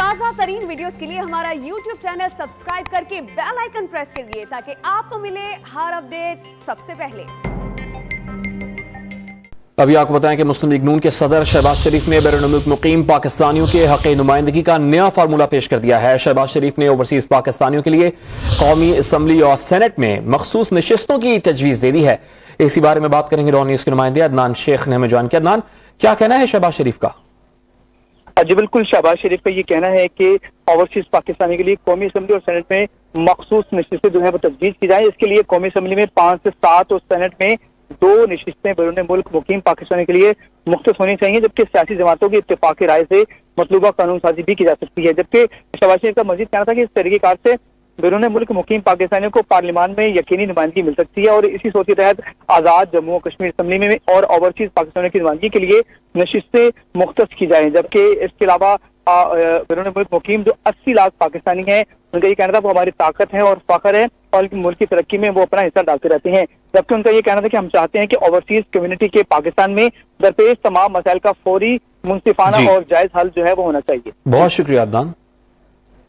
تازہ ترین ویڈیوز کے لیے ہمارا YouTube چینل سبسکرائب کر کے بیل آئیکن پریس کریے تاکہ آپ کو ملے ہر اپڈیٹ سب سے پہلے۔ ابھی آپ کو بتائیں کہ مسلم لیگ نون کے صدر شہباز شریف نے بیرون ملک مقیم پاکستانیوں کے حق نمائندگی کا نیا فارمولہ پیش کر دیا ہے۔ شہباز شریف نے اوورسیز پاکستانیوں کے لیے قومی اسمبلی اور سینٹ میں مخصوص نشستوں کی تجویز دے دی ہے۔ اسی بارے میں بات کریں گے نیوز کے نمائندے عدنان شیخ نے ہمیں جوائن کیا۔ عدنان، کیا کہنا ہے شہباز شریف کا؟ جی بالکل، شہباز شریف کا یہ کہنا ہے کہ اوورسیز پاکستانی کے لیے قومی اسمبلی اور سینٹ میں مخصوص نشستیں جو ہے وہ تجویز کی جائیں۔ اس کے لیے قومی اسمبلی میں 5 سے 7 اور سینٹ میں 2 نشستیں بیرون ملک مقیم پاکستانی کے لیے مختص ہونی چاہیے، جبکہ سیاسی جماعتوں کی اتفاقی رائے سے مطلوبہ قانون سازی بھی کی جا سکتی ہے۔ جبکہ شہباز شریف کا مزید کہنا تھا کہ اس طریقہ کار سے بیرون ملک مقیم پاکستانیوں کو پارلیمان میں یقینی نمائندگی مل سکتی ہے، اور اسی سوچ کے تحت آزاد جموں و کشمیر اسمبلی میں اور اوورسیز پاکستانیوں کی نمائندگی کے لیے نشستیں مختص کی جائیں۔ جبکہ اس کے علاوہ بیرون ملک مقیم جو 80 لاکھ پاکستانی ہیں، ان کا یہ کہنا تھا وہ ہماری طاقت ہے اور فخر ہے، اور ملک کی ترقی میں وہ اپنا حصہ ڈالتے رہتے ہیں۔ جبکہ ان کا یہ کہنا تھا کہ ہم چاہتے ہیں کہ اوورسیز کمیونٹی کے پاکستان میں درپیش تمام مسائل کا فوری، منصفانہ اور جائز حل جو ہے وہ ہونا چاہیے۔ بہت شکریہ عدنان۔